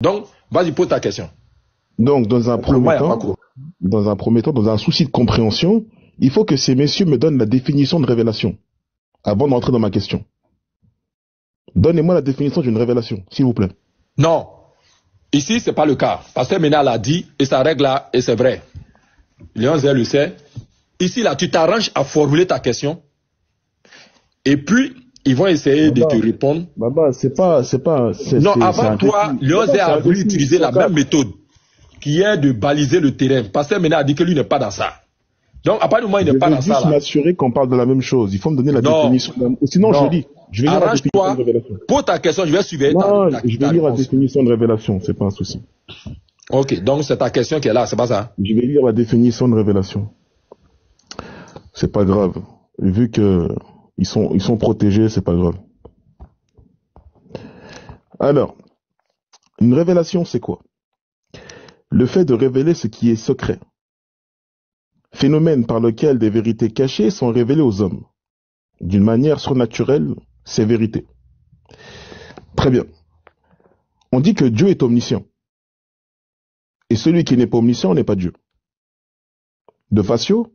Donc, vas-y, pose ta question. Donc, dans un premier temps, dans un souci de compréhension, il faut que ces messieurs me donnent la définition de révélation avant d'entrer dans ma question. Donnez-moi la définition d'une révélation, s'il vous plaît. Non. Ici, ce n'est pas le cas. Pasteur Ménard l'a dit, et ça règle là, et c'est vrai. Léon Zé le sait. Ici, là, tu t'arranges à formuler ta question. Et puis, ils vont essayer de te répondre. Baba, non, avant toi, Léon Zé a voulu utiliser la même méthode, qui est de baliser le terrain. Pasteur Ménard a dit que lui n'est pas dans ça. Donc, à partir du moment où il n'est pas dans ça, je veux juste m'assurer qu'on parle de la même chose. Il faut me donner la définition. Sinon, je lis. Je vais lire la définition de révélation. Pose ta question, je vais suivre. Non, je vais lire la définition de révélation, c'est pas un souci. Ok, donc c'est ta question qui est là, c'est pas ça? Je vais lire la définition de révélation. C'est pas grave. Vu que ils sont protégés, c'est pas grave. Alors, une révélation, c'est quoi? Le fait de révéler ce qui est secret. Phénomène par lequel des vérités cachées sont révélées aux hommes. D'une manière surnaturelle, ces vérités. Très bien. On dit que Dieu est omniscient. Et celui qui n'est pas omniscient n'est pas Dieu. De facio,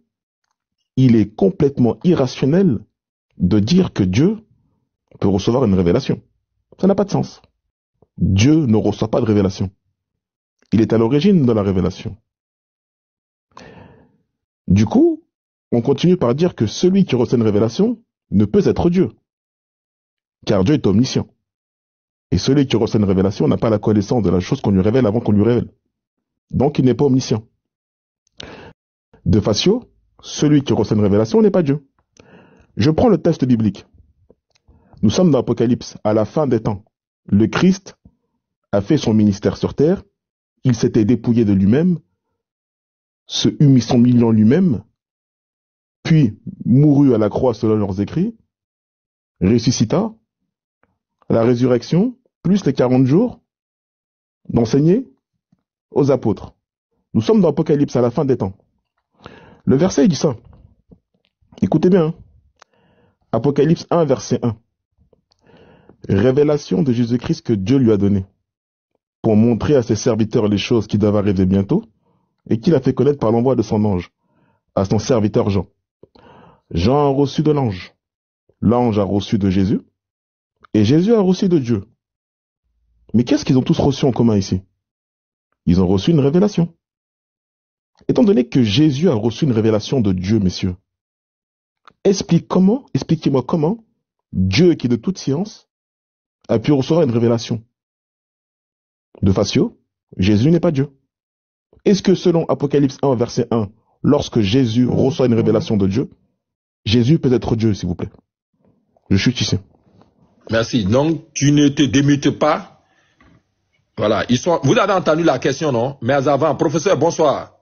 il est complètement irrationnel de dire que Dieu peut recevoir une révélation. Ça n'a pas de sens. Dieu ne reçoit pas de révélation. Il est à l'origine de la révélation. Du coup, on continue par dire que celui qui reçoit une révélation ne peut être Dieu. Car Dieu est omniscient. Et celui qui reçoit une révélation n'a pas la connaissance de la chose qu'on lui révèle avant qu'on lui révèle. Donc il n'est pas omniscient. De facio, celui qui reçoit une révélation n'est pas Dieu. Je prends le texte biblique. Nous sommes dans l'Apocalypse, à la fin des temps. Le Christ a fait son ministère sur terre, il s'était dépouillé de lui-même, se humiliant lui-même, puis mourut à la croix selon leurs écrits, ressuscita, la résurrection, plus les 40 jours d'enseigner aux apôtres. Nous sommes dans l'Apocalypse, à la fin des temps. Le verset dit ça. Écoutez bien. Hein. Apocalypse 1, verset 1. Révélation de Jésus-Christ que Dieu lui a donnée pour montrer à ses serviteurs les choses qui doivent arriver bientôt et qu'il a fait connaître par l'envoi de son ange à son serviteur Jean. Jean a reçu de l'ange. L'ange a reçu de Jésus et Jésus a reçu de Dieu. Mais qu'est-ce qu'ils ont tous reçu en commun ici? Ils ont reçu une révélation. Étant donné que Jésus a reçu une révélation de Dieu, messieurs, expliquez-moi comment Dieu, qui est de toute science, a pu recevoir une révélation. De facio, Jésus n'est pas Dieu. Est-ce que selon Apocalypse 1, verset 1, lorsque Jésus reçoit une révélation de Dieu, Jésus peut être Dieu, s'il vous plaît? Je suis ici. Merci. Donc, tu ne te démutes pas. Voilà. Vous avez entendu la question, non? Mais avant, professeur, bonsoir.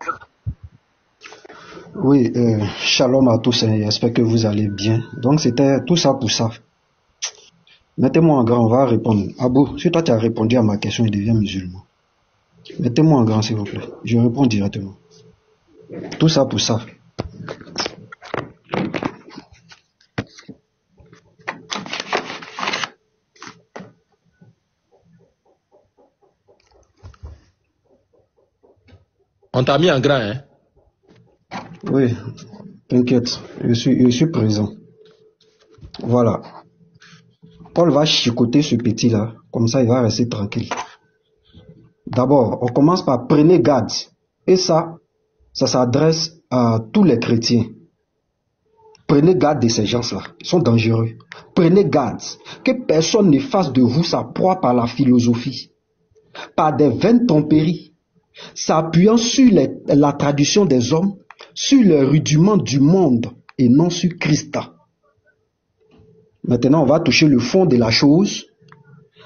Oui, shalom à tous, j'espère que vous allez bien. Donc, c'était tout ça pour ça. Mettez-moi en grand, on va répondre. Abou, si toi tu as répondu à ma question, il devient musulman. Mettez-moi en grand, s'il vous plaît. Je réponds directement. Tout ça pour ça. On t'a mis en grand, hein? Oui, t'inquiète, je suis présent. Voilà. Paul va chicoter ce petit-là, comme ça il va rester tranquille. D'abord, on commence par prenez garde. Et ça s'adresse à tous les chrétiens. Prenez garde de ces gens-là, ils sont dangereux. Prenez garde que personne ne fasse de vous sa proie par la philosophie, par des vaines tromperies, s'appuyant sur la tradition des hommes, sur les rudiments du monde et non sur Christ. Maintenant, on va toucher le fond de la chose,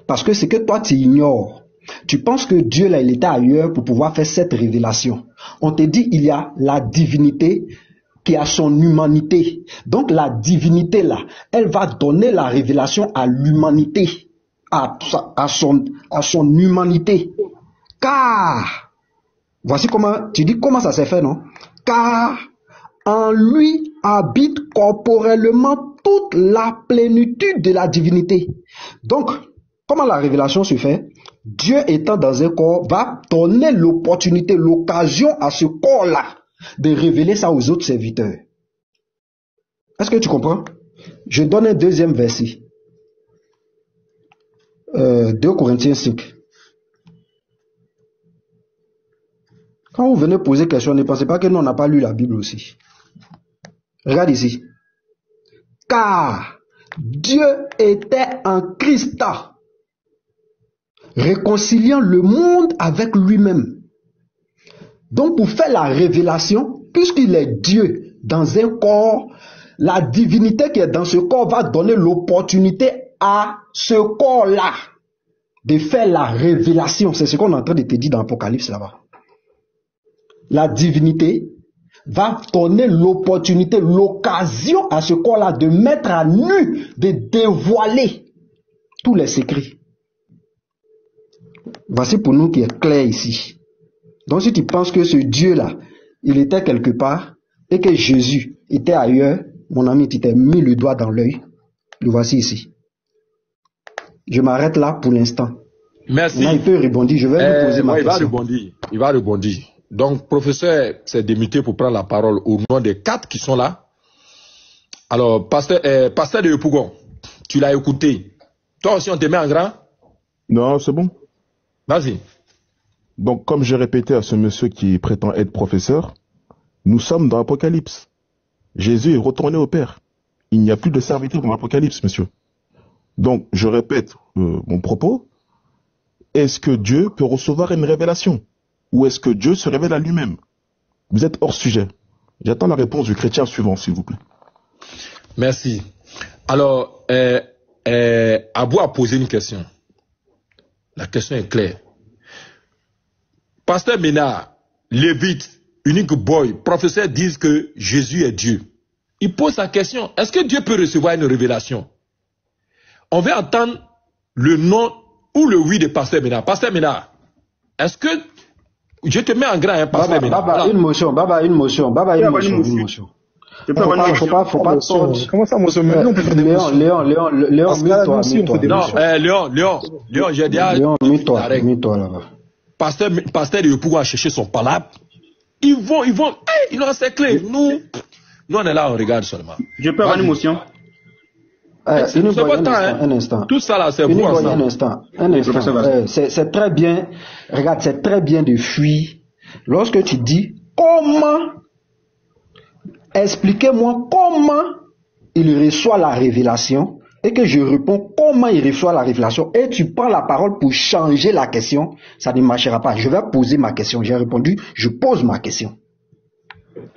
parce que c'est que toi tu ignores. Tu penses que Dieu là, il était ailleurs pour pouvoir faire cette révélation. On te dit il y a la divinité qui a son humanité. Donc la divinité là, elle va donner la révélation à l'humanité, à son humanité. Car, voici comment, tu dis comment ça s'est fait, non? Car en lui habite corporellement toute la plénitude de la divinité. Donc, comment la révélation se fait? Dieu étant dans un corps va donner l'opportunité, l'occasion à ce corps-là de révéler ça aux autres serviteurs. Est-ce que tu comprends? Je donne un deuxième verset. 2 Corinthiens 5. Quand vous venez poser question, ne pensez pas que nous, on n'a pas lu la Bible aussi. Regarde ici. Car Dieu était en Christ, réconciliant le monde avec lui-même. Donc pour faire la révélation, puisqu'il est Dieu dans un corps, la divinité qui est dans ce corps va donner l'opportunité à ce corps-là de faire la révélation. C'est ce qu'on est en train de te dire dans l'Apocalypse là-bas. La divinité va donner l'opportunité, l'occasion à ce corps-là de mettre à nu, de dévoiler tous les secrets. Voici pour nous qui est clair ici. Donc si tu penses que ce Dieu-là, il était quelque part et que Jésus était ailleurs, mon ami, tu t'es mis le doigt dans l'œil. Le voici ici. Je m'arrête là pour l'instant. Merci. Là, il peut rebondir. Je vais lui poser ma question. Il va rebondir. Donc, professeur s'est démuté pour prendre la parole au nom des 4 qui sont là. Alors, pasteur de Yopougon, tu l'as écouté. Toi aussi, on te met en grand? Non, c'est bon. Vas-y. Donc, comme j'ai répété à ce monsieur qui prétend être professeur, nous sommes dans l'Apocalypse. Jésus est retourné au Père. Il n'y a plus de serviteur dans l'Apocalypse, monsieur. Donc, je répète mon propos. Est-ce que Dieu peut recevoir une révélation? Ou est-ce que Dieu se révèle à lui-même? Vous êtes hors sujet. J'attends la réponse du chrétien suivant, s'il vous plaît. Merci. Alors, Abou a posé une question. La question est claire. Pasteur Ménard, Lévite, Unique Boy, professeur disent que Jésus est Dieu. Il pose la question, est-ce que Dieu peut recevoir une révélation? On va entendre le non ou le oui de Pasteur Ménard. Pasteur Ménard, est-ce que... Je te mets en grand, hein, Pasteur Ménard. Baba, une motion. Faut pas tordre. Comment ça, motion? Léon, mets-toi. Non, Léon, j'ai dit... Léon, mets-toi là-bas. Pasteur de Yopougon a cherché son palabre. Ils vont, ils ont encerclé. Nous, on est là, on regarde seulement. Je peux avoir une motion? C'est votre temps, hein. Un instant. Tout ça là, c'est vous ensemble. Un instant. C'est très bien. Regarde, c'est très bien de fuir. Lorsque tu dis comment, expliquez-moi comment il reçoit la révélation et que je réponds comment il reçoit la révélation et tu prends la parole pour changer la question, ça ne marchera pas. Je vais poser ma question. J'ai répondu, je pose ma question.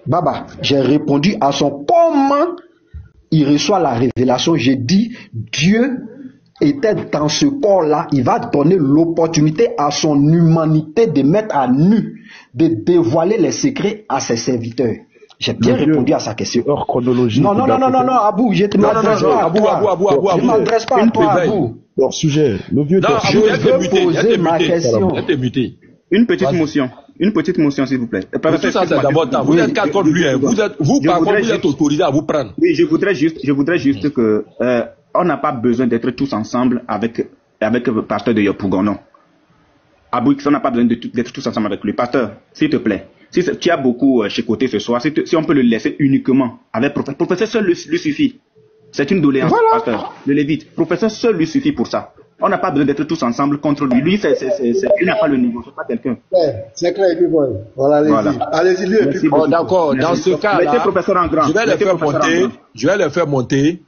Baba, j'ai répondu à son comment il reçoit la révélation. J'ai dit, Dieu était dans ce corps-là. Il va donner l'opportunité à son humanité de mettre à nu, de dévoiler les secrets à ses serviteurs. J'ai bien répondu à sa question. Hors chronologie. Non, Abou, je ne m'adresse pas à toi. Je ne m'adresse pas à toi, Abou. Hors sujet. Le vieux non, je veux poser ma question. Une petite motion. Une petite motion, s'il vous plaît. Tout ça, c'est d'abord temps. Vous êtes quatre contre lui. Vous, par contre, vous êtes autorisé à vous prendre. Oui, je voudrais juste que, on n'a pas besoin d'être tous ensemble avec le pasteur de Yopougon, non. Abou, on n'a pas besoin d'être tous ensemble avec lui. Pasteur, s'il te plaît. Si tu as beaucoup chicoté ce soir, si on peut le laisser uniquement avec professeur. Professeur seul lui suffit. C'est une doléance, voilà. Pasteur. Le Lévite. Professeur seul lui suffit pour ça. On n'a pas besoin d'être tous ensemble contre lui. Lui, il n'a pas le niveau, c'est pas quelqu'un. C'est clair, et puis bon. Voilà, allez-y, lui, et puis bon. D'accord, dans ce cas-là, je vais le faire monter.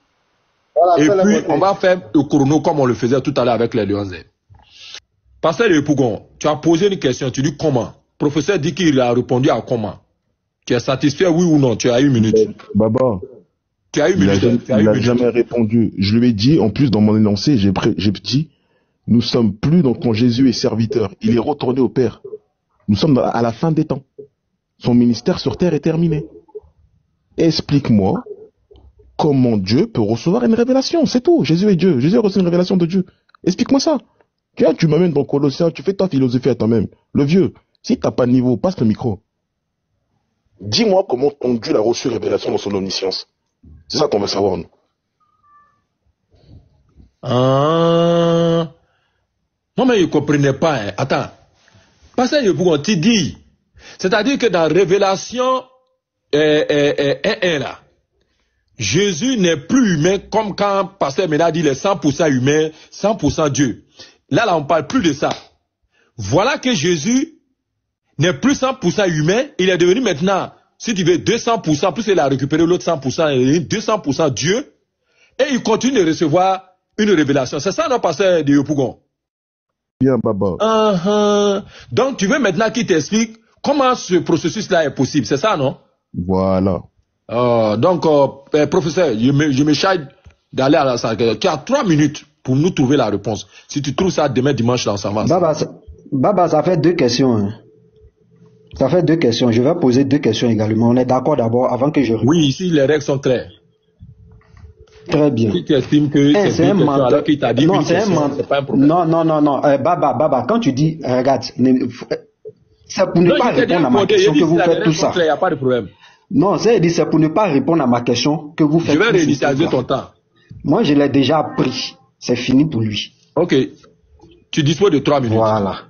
Voilà, et puis, on va faire le chrono comme on le faisait tout à l'heure avec les Lyonnais. Pasteur de Yopougon, tu as posé une question, tu dis comment? Professeur dit qu'il a répondu à comment. Tu es satisfait, oui ou non? Tu as une minute. Baba. Tu as une minute. Il n'a jamais répondu. Je lui ai dit, en plus, dans mon énoncé, j'ai dit, nous sommes plus dans quand Jésus est serviteur. Il est retourné au Père. Nous sommes à la fin des temps. Son ministère sur terre est terminé. Explique-moi comment Dieu peut recevoir une révélation. C'est tout. Jésus est Dieu. Jésus a reçu une révélation de Dieu. Explique-moi ça. Tu m'amènes dans Colossiens, tu fais ta philosophie à toi-même. Le vieux. Si tu n'as pas de niveau, passe le micro. Dis-moi comment ton Dieu a reçu révélation dans son omniscience. C'est ça qu'on veut savoir, nous. Non, mais il ne comprenait pas. Hein. Attends. Pasteur Yopougon, tu dis. C'est-à-dire que dans Révélation 1, là, Jésus n'est plus humain comme quand Pasteur Ménard dit il est 100% humain, 100% Dieu. Là, on ne parle plus de ça. Voilà que Jésus n'est plus 100% humain, il est devenu maintenant, si tu veux, 200%, plus il a récupéré l'autre 100%, il est 200% Dieu, et il continue de recevoir une révélation. C'est ça, non, Pasteur de Yopougon? Bien, Baba. Donc, tu veux maintenant qu'il t'explique comment ce processus-là est possible, c'est ça, non? Voilà. Donc, professeur, je me charge d'aller à la salle. Tu as 3 minutes pour nous trouver la réponse. Si tu trouves ça demain dimanche, là, on s'avance. Baba, ça fait 2 questions. Hein. Ça fait 2 questions. Je vais poser 2 questions également. On est d'accord d'abord avant que je réponde. Oui, ici, les règles sont claires. Très bien. Si tu estimes que c'est un menteur, alors qu'il t'a dit non, c'est pas un problème. Non. Baba, quand tu dis, regarde, c'est pour ne pas répondre à ma question que vous faites tout ça. Il n'y a pas de problème. Non, c'est pour ne pas répondre à ma question que vous faites tout ça. Je vais réinitialiser ton temps. Moi, je l'ai déjà appris. C'est fini pour lui. Ok. Tu disposes de 3 minutes. Voilà.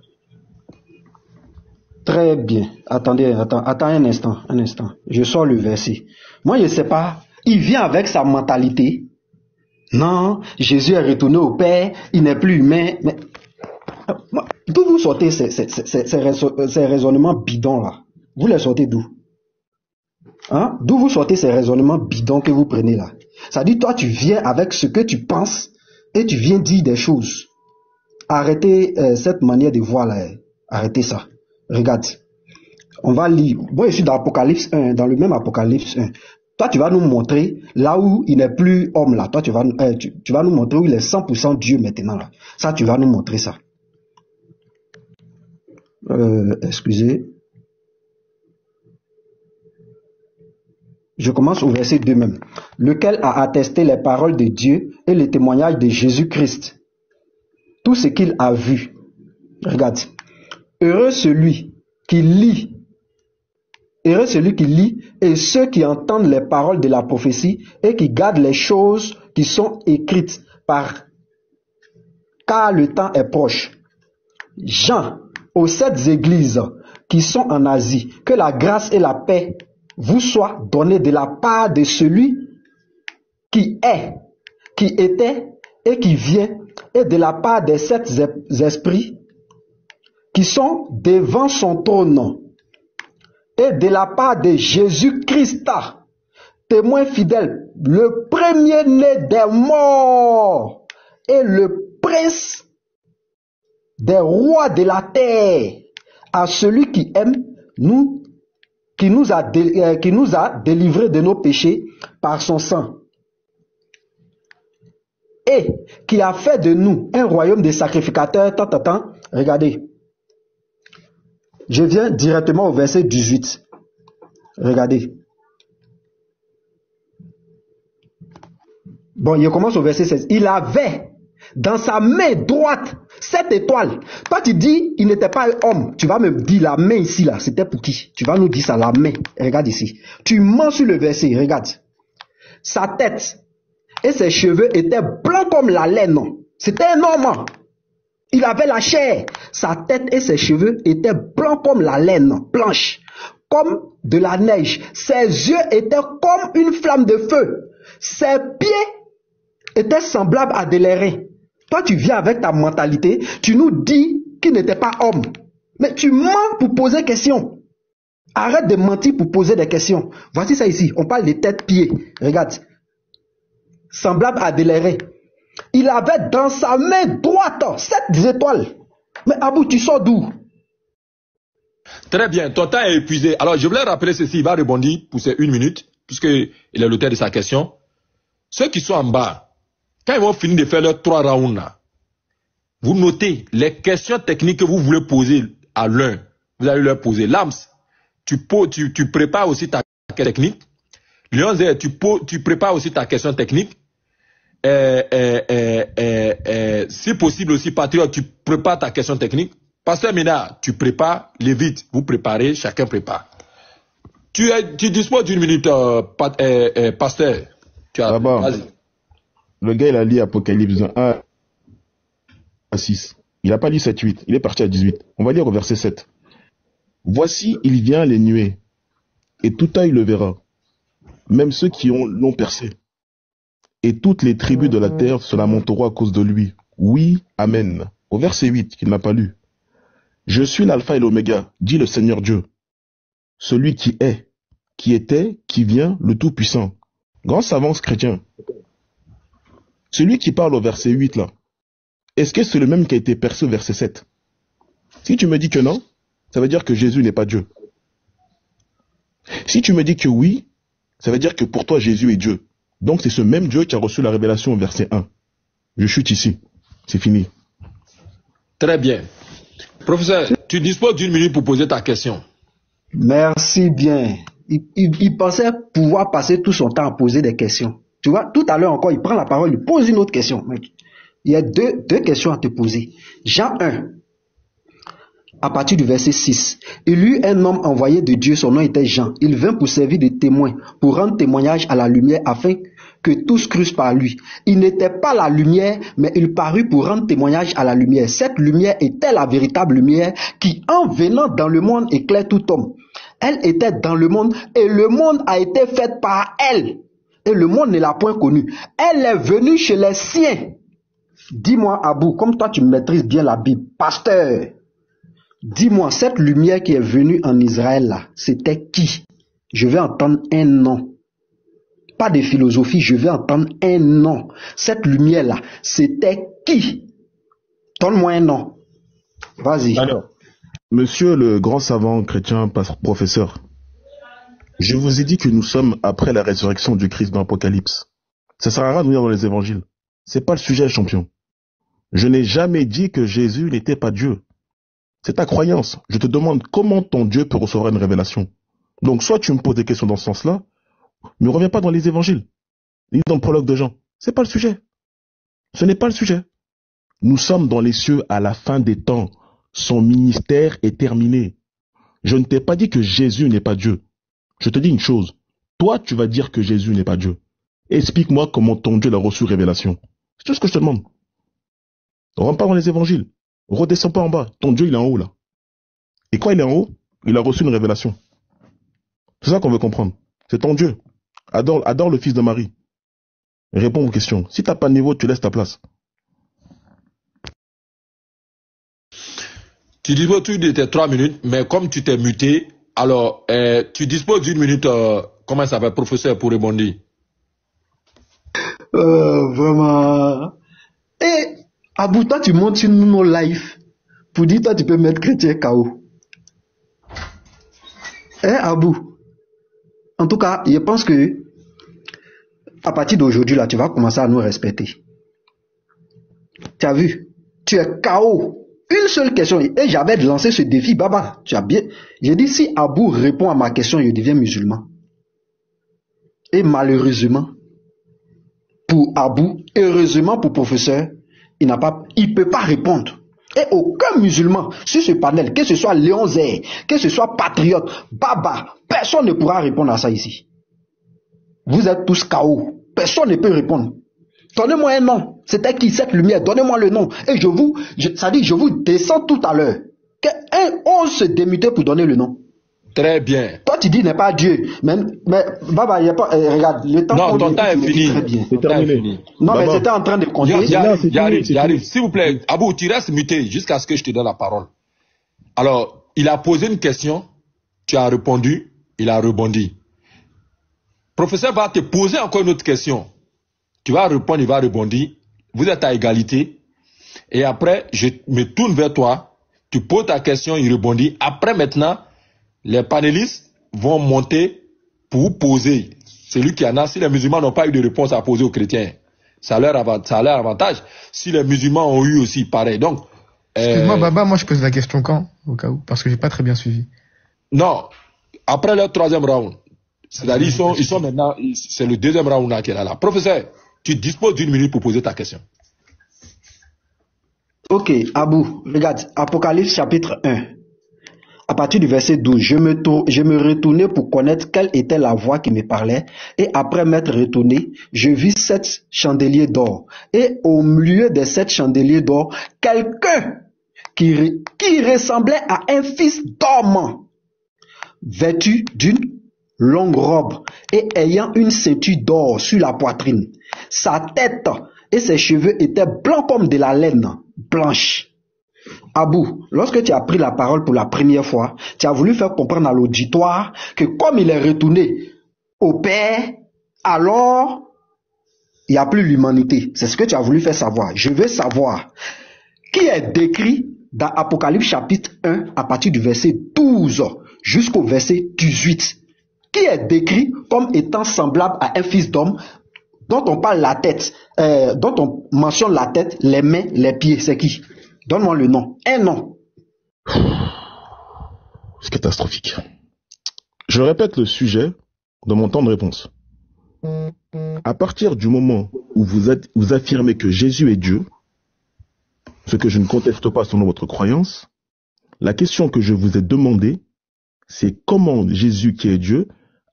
Très bien. Attends un instant. Je sors le verset. Moi, je ne sais pas. Il vient avec sa mentalité. Non, Jésus est retourné au Père. Il n'est plus humain. Mais d'où vous sortez ces raisonnements bidons là? Vous les sortez d'où? Hein? D'où vous sortez ces raisonnements bidons que vous prenez là? Ça dit, toi, tu viens avec ce que tu penses et tu viens dire des choses. Arrêtez cette manière de voir là. Arrêtez ça. Regarde. On va lire. Moi, je suis dans Apocalypse 1, dans le même Apocalypse 1. Toi, tu vas nous montrer là où il n'est plus homme là. Toi, tu vas nous montrer où il est 100% Dieu maintenant là. Ça, tu vas nous montrer ça. Excusez. Je commence au verset 2 même. Lequel a attesté les paroles de Dieu et les témoignages de Jésus-Christ. Tout ce qu'il a vu. Regarde. Heureux celui qui lit. Heureux celui qui lit et ceux qui entendent les paroles de la prophétie et qui gardent les choses qui sont écrites car le temps est proche. Jean, aux 7 églises qui sont en Asie, que la grâce et la paix vous soient données de la part de celui qui est, qui était et qui vient, et de la part des 7 esprits qui sont devant son trône, et de la part de Jésus-Christ, témoin fidèle, le premier-né des morts et le prince des rois de la terre, à celui qui aime nous, qui nous a délivrés de nos péchés par son sang, et qui a fait de nous un royaume de sacrificateurs. Regardez. Je viens directement au verset 18. Regardez. Bon, je commence au verset 16. Il avait dans sa main droite 7 étoiles. Toi, tu dis, il n'était pas un homme. Tu vas me dire la main ici, là. C'était pour qui? Tu vas nous dire ça, la main. Regarde ici. Tu mens sur le verset. Regarde. Sa tête et ses cheveux étaient blancs comme la laine. C'était un homme. Il avait la chair. Sa tête et ses cheveux étaient blancs comme la laine, blanche, comme de la neige. Ses yeux étaient comme une flamme de feu. Ses pieds étaient semblables à des lérins. Toi, tu viens avec ta mentalité, tu nous dis qu'il n'était pas homme. Mais tu mens pour poser question. Arrête de mentir pour poser des questions. Voici ça ici. On parle des têtes-pieds. Regarde. Semblable à des lérins. Il avait dans sa main droite 7 étoiles. Mais Abou, tu sors d'où? Très bien, ton temps est épuisé. Alors, je voulais rappeler ceci, il va rebondir pour ces 1 minute, puisqu'il est l'auteur de sa question. Ceux qui sont en bas, quand ils vont finir de faire leurs 3 rounds là, vous notez les questions techniques que vous voulez poser à l'un. Vous allez leur poser. Lams, tu prépares aussi ta question technique. Lionze, tu prépares aussi ta question technique. Si possible aussi, Patriote, tu prépares ta question technique. Pasteur Ménard, tu prépares. Lévite, vous préparez, chacun prépare. Tu disposes d'1 minute, Pasteur. Vas-y. Le gars, il a lu Apocalypse 1 à 6. Il n'a pas dit 7-8, il est parti à 18. On va lire au verset 7. Voici, il vient les nuées, et tout œil le verra, même ceux qui l'ont percé. Et toutes les tribus de la terre se lamenteront à cause de lui. Oui, amen. Au verset 8, qu'il n'a pas lu. Je suis l'alpha et l'oméga, dit le Seigneur Dieu, celui qui est, qui était, qui vient, le Tout-Puissant. Grand savant chrétien. Celui qui parle au verset 8 là, est-ce que c'est le même qui a été percé au verset 7? Si tu me dis que non, ça veut dire que Jésus n'est pas Dieu. Si tu me dis que oui, ça veut dire que pour toi Jésus est Dieu. Donc c'est ce même Dieu qui a reçu la révélation au verset 1. Je chute ici. C'est fini. Très bien. Professeur, tu disposes d'une minute pour poser ta question. Merci bien. Il pensait pouvoir passer tout son temps à poser des questions. Tu vois, tout à l'heure encore, il prend la parole, il pose une autre question. Il y a deux questions à te poser. Jean 1, à partir du verset 6. Il eut un homme envoyé de Dieu, son nom était Jean. Il vint pour servir de témoin, pour rendre témoignage à la lumière, afin que tous crussent par lui. Il n'était pas la lumière, mais il parut pour rendre témoignage à la lumière. Cette lumière était la véritable lumière qui, en venant dans le monde, éclaire tout homme. Elle était dans le monde et le monde a été fait par elle. Et le monde ne l'a point connue. Elle est venue chez les siens. Dis-moi, Abou, comme toi tu maîtrises bien la Bible, pasteur, dis-moi, cette lumière qui est venue en Israël là, c'était qui? Je vais entendre un nom. Pas de philosophie, je vais entendre un nom. Cette lumière là, c'était qui? Donne-moi un nom. Vas-y. Alors, monsieur le grand savant chrétien, professeur, je vous ai dit que nous sommes après la résurrection du Christ dans l'Apocalypse. Ça sert à rien de venir dans les évangiles. C'est pas le sujet, champion. Je n'ai jamais dit que Jésus n'était pas Dieu. C'est ta croyance. Je te demande comment ton Dieu peut recevoir une révélation. Donc, soit tu me poses des questions dans ce sens-là, mais ne reviens pas dans les évangiles, ni dans le prologue de Jean. C'est pas le sujet. Ce n'est pas le sujet. Nous sommes dans les cieux à la fin des temps. Son ministère est terminé. Je ne t'ai pas dit que Jésus n'est pas Dieu. Je te dis une chose. Toi, tu vas dire que Jésus n'est pas Dieu. Explique-moi comment ton Dieu l'a reçu révélation. C'est tout ce que je te demande. Ne rentre pas dans les évangiles. Redescends pas en bas. Ton Dieu, il est en haut, là. Et quand il est en haut, il a reçu une révélation. C'est ça qu'on veut comprendre. C'est ton Dieu. Adore le fils de Marie. Réponds aux questions. Si t'as pas de niveau, tu laisses ta place. Tu disposes de tes 3 minutes, mais comme tu t'es muté, alors tu disposes d'une minute, comment ça s'appelle, professeur, pour répondre. Vraiment. Et Abou, toi tu montes sur nos live pour dire toi tu peux mettre chrétien KO. Abou. En tout cas, je pense que à partir d'aujourd'hui là, tu vas commencer à nous respecter. Tu as vu? Tu es KO. Une seule question. Et j'avais lancé ce défi, Baba. Tu as bien. J'ai dit si Abou répond à ma question, je deviens musulman. Et malheureusement, pour Abou, heureusement pour professeur, il peut pas répondre. Et aucun musulman sur ce panel, que ce soit Léon Zé, que ce soit Patriote, Baba, personne ne pourra répondre à ça ici. Vous êtes tous KO. Personne ne peut répondre. Donnez-moi un nom. C'était qui cette lumière? Donnez-moi le nom. Et je vous descends tout à l'heure. On se démuter pour donner le nom. Très bien. Toi, tu dis n'est pas Dieu. Mais Baba, regarde, le temps. Non, ton temps est fini. C'est terminé. Non, mais c'était en train de compter. J'arrive. S'il vous plaît, Abou, tu restes muté jusqu'à ce que je te donne la parole. Alors, il a posé une question, tu as répondu, il a rebondi. Professeur va te poser encore une autre question. Tu vas répondre, il va rebondir. Vous êtes à égalité. Et après, je me tourne vers toi. Tu poses ta question, il rebondit. Après, maintenant, les panélistes vont monter pour vous poser. Celui qui en a, si les musulmans n'ont pas eu de réponse à poser aux chrétiens, ça a leur avantage. Si les musulmans ont eu aussi, pareil. Donc, excuse-moi, Baba, moi je pose la question quand, au cas où, parce que j'ai pas très bien suivi. Non, après le 3e round. C'est-à-dire, ils sont maintenant, c'est le 2e round là qui est là. Professeur, tu disposes d'une minute pour poser ta question. Ok, Abou, regarde, Apocalypse chapitre 1. À partir du verset 12, je me retournai pour connaître quelle était la voix qui me parlait, et après m'être retourné, je vis 7 chandeliers d'or. Et au milieu des 7 chandeliers d'or, quelqu'un qui ressemblait à un fils d'homme, vêtu d'une longue robe et ayant une ceinture d'or sur la poitrine. Sa tête et ses cheveux étaient blancs comme de la laine blanche. Abou, lorsque tu as pris la parole pour la première fois, tu as voulu faire comprendre à l'auditoire que comme il est retourné au Père, alors il n'y a plus l'humanité. C'est ce que tu as voulu faire savoir. Je veux savoir qui est décrit dans Apocalypse chapitre 1 à partir du verset 12 jusqu'au verset 18. Qui est décrit comme étant semblable à un fils d'homme dont on parle la tête, dont on mentionne la tête, les mains, les pieds. C'est qui? Donne-moi le nom. Un nom. C'est catastrophique. Je répète le sujet de mon temps de réponse. À partir du moment où vous affirmez que Jésus est Dieu, ce que je ne conteste pas selon votre croyance, la question que je vous ai demandée, c'est comment Jésus qui est Dieu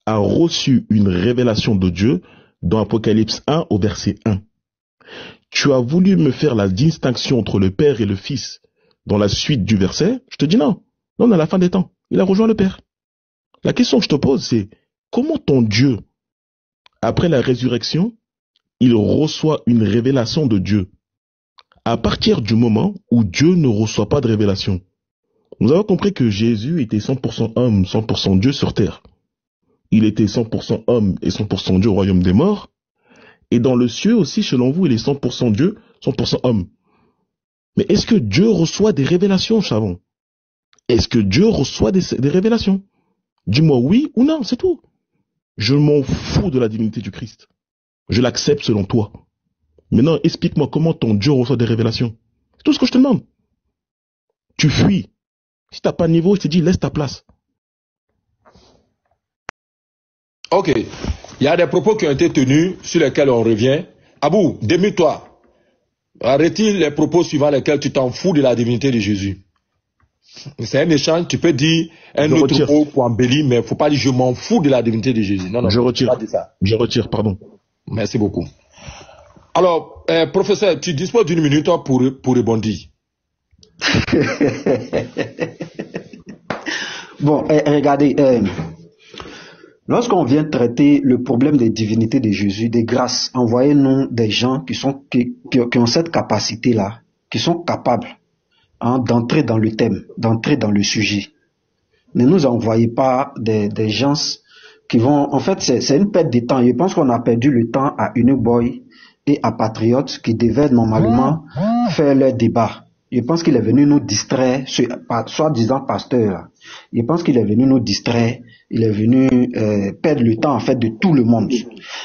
a reçu une révélation de Dieu dans Apocalypse 1 au verset 1. Tu as voulu me faire la distinction entre le Père et le Fils dans la suite du verset. Je te dis non. Non, on est à la fin des temps. Il a rejoint le Père. La question que je te pose, c'est comment ton Dieu, après la résurrection, il reçoit une révélation de Dieu à partir du moment où Dieu ne reçoit pas de révélation. Nous avons compris que Jésus était 100% homme, 100% Dieu sur terre. Il était 100% homme et 100% Dieu au royaume des morts. Et dans le ciel aussi, selon vous, il est 100% Dieu, 100% homme. Mais est-ce que Dieu reçoit des révélations, Chavon? Est-ce que Dieu reçoit des révélations? Dis-moi oui ou non, c'est tout. Je m'en fous de la divinité du Christ. Je l'accepte selon toi. Maintenant, explique-moi comment ton Dieu reçoit des révélations. C'est tout ce que je te demande. Tu fuis. Si t'as pas de niveau, je te dis, laisse ta place. Ok. Il y a des propos qui ont été tenus sur lesquels on revient. Abou, démute-toi. Retire les propos suivant lesquels tu t'en fous de la divinité de Jésus. C'est un échange, tu peux dire un autre mot pour embellir, mais il ne faut pas dire je m'en fous de la divinité de Jésus. Non, non, je retire. Pas dire ça. Je retire, pardon. Merci beaucoup. Alors, professeur, tu disposes d'une minute pour rebondir. Bon, regardez, lorsqu'on vient traiter le problème des divinités de Jésus, des grâces, envoyez-nous des gens qui ont cette capacité-là, qui sont capables d'entrer dans le thème, d'entrer dans le sujet. Ne nous envoyez pas des gens qui vont... En fait, c'est une perte de temps. Je pense qu'on a perdu le temps à Uneboy et à Patriote qui devaient normalement faire leur débat. Je pense qu'il est venu nous distraire, soi-disant pasteur. Je pense qu'il est venu nous distraire. Il est venu perdre le temps en fait de tout le monde.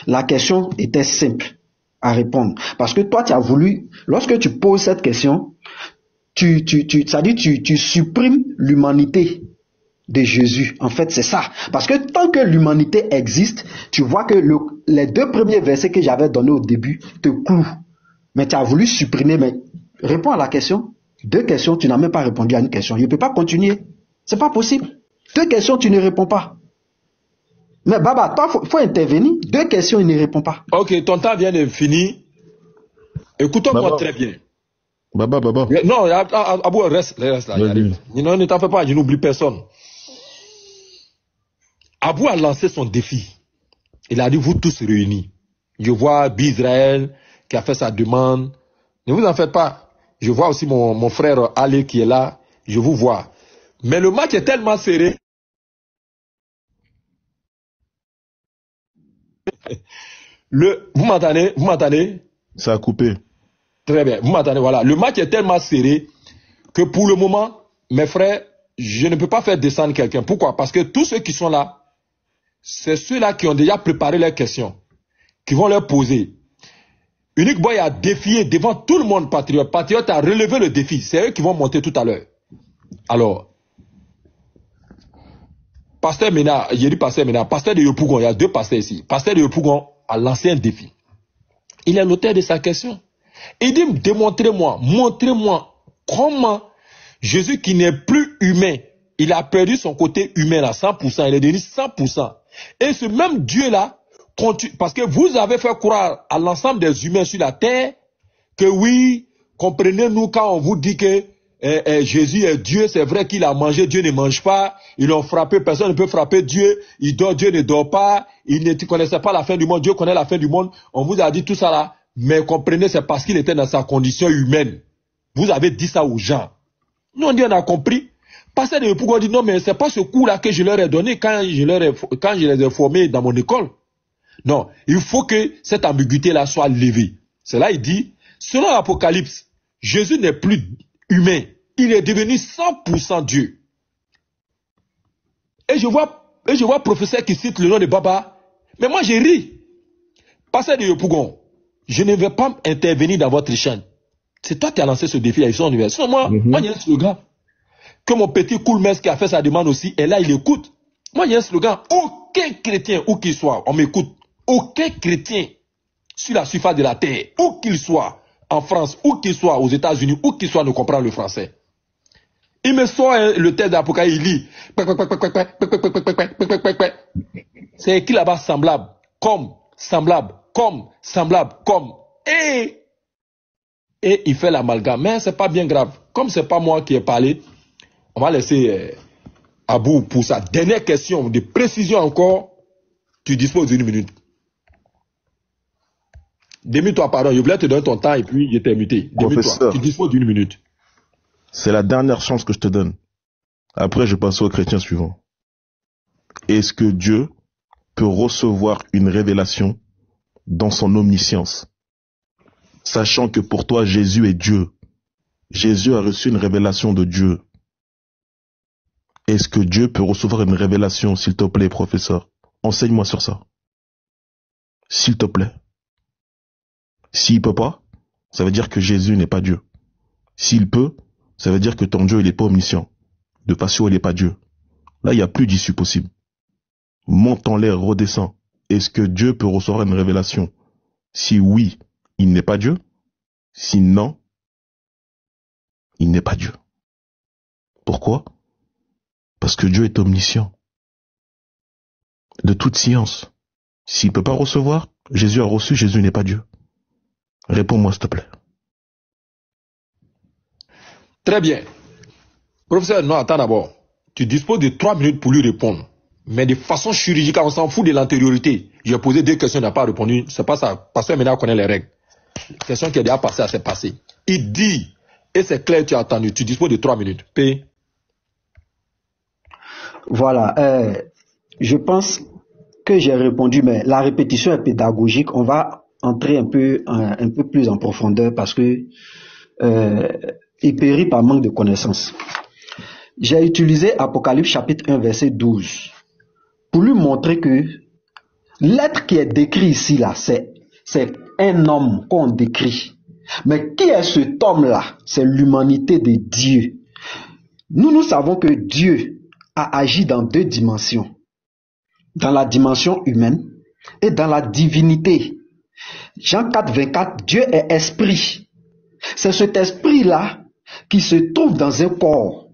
La question était simple à répondre. Parce que toi, tu as voulu... Lorsque tu poses cette question... tu supprimes l'humanité de Jésus. En fait, c'est ça. Parce que tant que l'humanité existe, tu vois que les deux premiers versets que j'avais donnés au début te clouent. Mais tu as voulu supprimer. Mais réponds à la question. Deux questions, tu n'as même pas répondu à une question. Je ne peux pas continuer. C'est pas possible. Deux questions, tu ne réponds pas. Mais Baba, toi, faut intervenir. Deux questions, il ne répond pas. Ok, ton temps vient de finir. Écoute-moi très bien. Baba. Non, Abou, reste là. Non, ne t'en fais pas, je n'oublie personne. Abou a lancé son défi. Il a dit, vous tous réunis. Je vois Bisraël qui a fait sa demande. Ne vous en faites pas. Je vois aussi mon frère Ali qui est là. Je vous vois. Mais le match est tellement serré. Vous m'entendez? Ça a coupé. Très bien, vous m'entendez, voilà. Le match est tellement serré que pour le moment, mes frères, je ne peux pas faire descendre quelqu'un. Pourquoi? Parce que tous ceux qui sont là, c'est ceux-là qui ont déjà préparé leurs questions, qui vont leur poser. Unique Boy a défié devant tout le monde Patriote. Patriote a relevé le défi. C'est eux qui vont monter tout à l'heure. Alors, Pasteur Mena, j'ai dit Pasteur Mena, Pasteur de Yopougon, il y a deux pasteurs ici. Pasteur de Yopougon a lancé un défi. Il est l'auteur de sa question. Il dit, montrez-moi comment Jésus qui n'est plus humain, il a perdu son côté humain à 100%, il est devenu 100%. Et ce même Dieu-là, parce que vous avez fait croire à l'ensemble des humains sur la terre que oui, comprenez-nous quand on vous dit que Jésus est Dieu, c'est vrai qu'il a mangé, Dieu ne mange pas, ils l'ont frappé, personne ne peut frapper Dieu, il dort, Dieu ne dort pas, il ne connaissait pas la fin du monde, Dieu connaît la fin du monde, on vous a dit tout ça là, mais comprenez, c'est parce qu'il était dans sa condition humaine. Vous avez dit ça aux gens. Nous on dit, on a compris. Pasteur de Yopougon dit, non mais c'est pas ce coup-là que je leur ai donné quand je les ai formés dans mon école. Non, il faut que cette ambiguïté-là soit levée. C'est là il dit, selon l'Apocalypse, Jésus n'est plus humain. Il est devenu 100% Dieu. Et je vois professeur qui cite le nom de Baba. Mais moi, j'ai ri. Pasteur de Yopougon, je ne vais pas intervenir dans votre chaîne. C'est toi qui as lancé ce défi à l'Université universitaire. Moi, il y a un slogan. Que mon petit Koulmes qui a fait sa demande aussi, et là, il écoute. Moi, il y a un slogan. Aucun chrétien, où qu'il soit, on m'écoute. Aucun chrétien sur la surface de la terre, où qu'il soit, en France, où qu'il soit, aux États-Unis, où qu'il soit, ne comprend le français. Il me sort le texte d'Apocalypse, il lit. C'est écrit là-bas semblable, comme, semblable, comme, semblable, comme. Et il fait l'amalgame. Mais c'est pas bien grave. Comme c'est pas moi qui ai parlé, on va laisser Abou pour sa dernière question de précision encore. Tu disposes d'une minute. Démute-toi, pardon. Je voulais te donner ton temps et puis je t'ai muté. Démute-toi. Tu disposes d'une minute. C'est la dernière chance que je te donne. Après, je passe au chrétien suivant. Est-ce que Dieu peut recevoir une révélation dans son omniscience? Sachant que pour toi, Jésus est Dieu. Jésus a reçu une révélation de Dieu. Est-ce que Dieu peut recevoir une révélation, s'il te plaît, professeur? Enseigne-moi sur ça. S'il te plaît. S'il peut pas, ça veut dire que Jésus n'est pas Dieu. S'il peut, ça veut dire que ton Dieu, il n'est pas omniscient. De façon, il n'est pas Dieu. Là, il n'y a plus d'issue possible. Monte en l'air, redescend. Est-ce que Dieu peut recevoir une révélation? Si oui, il n'est pas Dieu. Si non, il n'est pas Dieu. Pourquoi? Parce que Dieu est omniscient. De toute science. S'il ne peut pas recevoir, Jésus a reçu, Jésus n'est pas Dieu. Réponds-moi, s'il te plaît. Très bien. Professeur, non, attends d'abord. Tu disposes de 3 minutes pour lui répondre. Mais de façon chirurgicale, on s'en fout de l'antériorité. J'ai posé 2 questions, il n'a pas répondu. C'est pas ça. Pasteur Ménard connaît les règles. Question qui est déjà passée, c'est passé. Il dit, et c'est clair, tu as entendu, tu disposes de 3 minutes. P. Voilà. Je pense que j'ai répondu, mais la répétition est pédagogique. On va entrer un peu plus en profondeur parce que il périt par manque de connaissances. J'ai utilisé Apocalypse chapitre 1 verset 12 pour lui montrer que l'être qui est décrit ici là, c'est un homme qu'on décrit. Mais qui est cet homme-là? C'est l'humanité de Dieu. Nous savons que Dieu a agi dans 2 dimensions. Dans la dimension humaine et dans la divinité. Jean 4, 24, Dieu est esprit. C'est cet esprit-là qui se trouve dans un corps.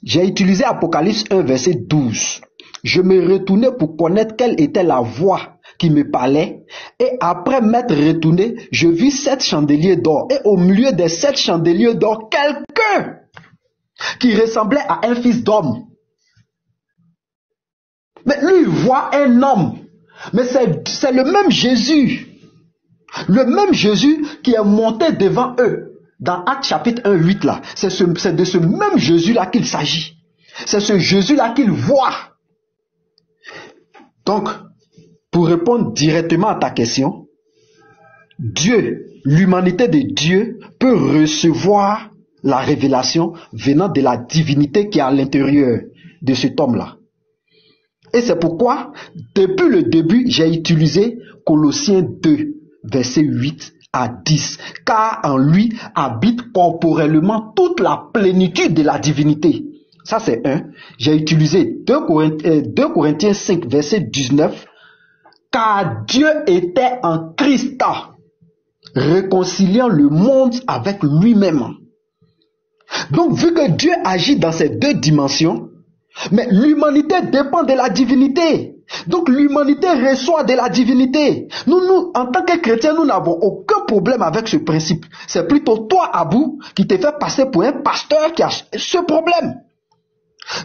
J'ai utilisé Apocalypse 1, verset 12. Je me retournais pour connaître quelle était la voix qui me parlait. Et après m'être retourné, je vis 7 chandeliers d'or. Et au milieu des 7 chandeliers d'or, quelqu'un qui ressemblait à un fils d'homme. Mais lui, il voit un homme. Mais c'est le même Jésus. Le même Jésus qui est monté devant eux. Dans Actes chapitre 1, 8 là. C'est de ce même Jésus là qu'il s'agit. C'est ce Jésus là qu'il voit. Donc, pour répondre directement à ta question, Dieu, l'humanité de Dieu peut recevoir la révélation venant de la divinité qui est à l'intérieur de cet homme-là. Et c'est pourquoi, depuis le début, j'ai utilisé Colossiens 2, verset 8 à 10. Car en lui habite corporellement toute la plénitude de la divinité. Ça c'est 1. J'ai utilisé 2 Corinthiens 5, verset 19. Car Dieu était en Christ, réconciliant le monde avec lui-même. Donc, vu que Dieu agit dans ces 2 dimensions, Mais l'humanité dépend de la divinité. Donc l'humanité reçoit de la divinité. Nous, en tant que chrétiens, nous n'avons aucun problème avec ce principe. C'est plutôt toi, Abou, qui te fait passer pour un pasteur qui a ce problème.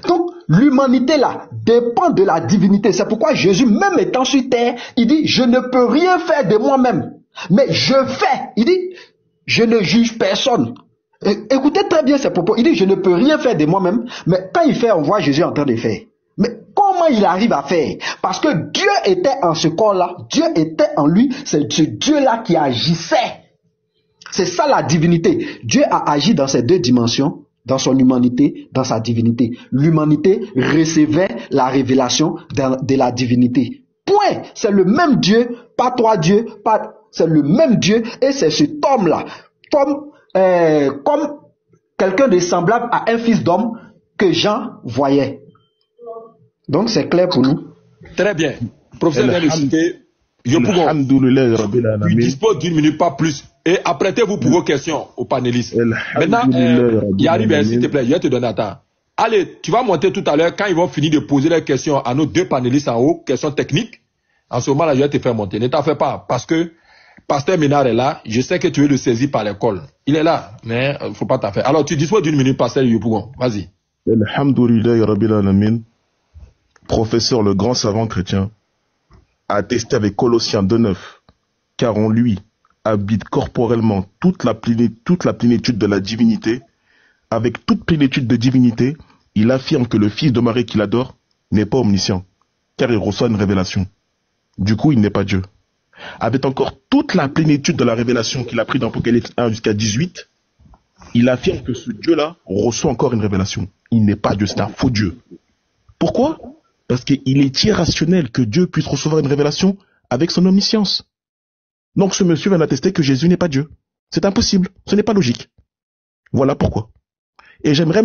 Donc l'humanité là dépend de la divinité. C'est pourquoi Jésus, même étant sur terre, il dit, je ne peux rien faire de moi-même. Mais je fais. Il dit, je ne juge personne. Écoutez très bien ses propos. Il dit, je ne peux rien faire de moi-même. Mais quand il fait, on voit Jésus en train de faire. Mais comment il arrive à faire? Parce que Dieu était en ce corps-là. Dieu était en lui. C'est ce Dieu-là qui agissait. C'est ça la divinité. Dieu a agi dans ces deux dimensions, dans son humanité, dans sa divinité. L'humanité recevait la révélation de la divinité. Point. C'est le même Dieu, pas trois dieux, c'est le même Dieu, et c'est cet homme-là, comme quelqu'un de semblable à un fils d'homme que Jean voyait. Donc c'est clair pour nous. Très bien. Professeur vient de citer Yopougon. Il dispose d'une minute, pas plus. Et apprêtez-vous pour vos questions aux panélistes. Maintenant, Yarib, s'il te plaît, je vais te donner un temps. Allez, tu vas monter tout à l'heure quand ils vont finir de poser les questions à nos deux panélistes en haut, questions techniques. En ce moment-là, je vais te faire monter. Ne t'en fais pas, parce que Pasteur Ménard est là. Je sais que tu veux le saisir par l'école. Il est là, mais il ne faut pas t'en faire. Alors, tu disposes d'une minute, Pasteur Yopougon. Vas-y. Alhamdoulillahi Rabbil Alamin. Professeur, le grand savant chrétien, a attesté avec Colossiens 2:9, car en lui habite corporellement toute la plénitude de la divinité. Avec toute plénitude de divinité, il affirme que le fils de Marie qu'il adore n'est pas omniscient, car il reçoit une révélation. Du coup, il n'est pas Dieu. Avec encore toute la plénitude de la révélation qu'il a pris dans Apocalypse 1 jusqu'à 18, il affirme que ce Dieu-là reçoit encore une révélation. Il n'est pas Dieu, c'est un faux Dieu. Pourquoi? Parce qu'il est irrationnel que Dieu puisse recevoir une révélation avec son omniscience. Donc ce monsieur vient d'attester que Jésus n'est pas Dieu. C'est impossible, ce n'est pas logique. Voilà pourquoi. Et j'aimerais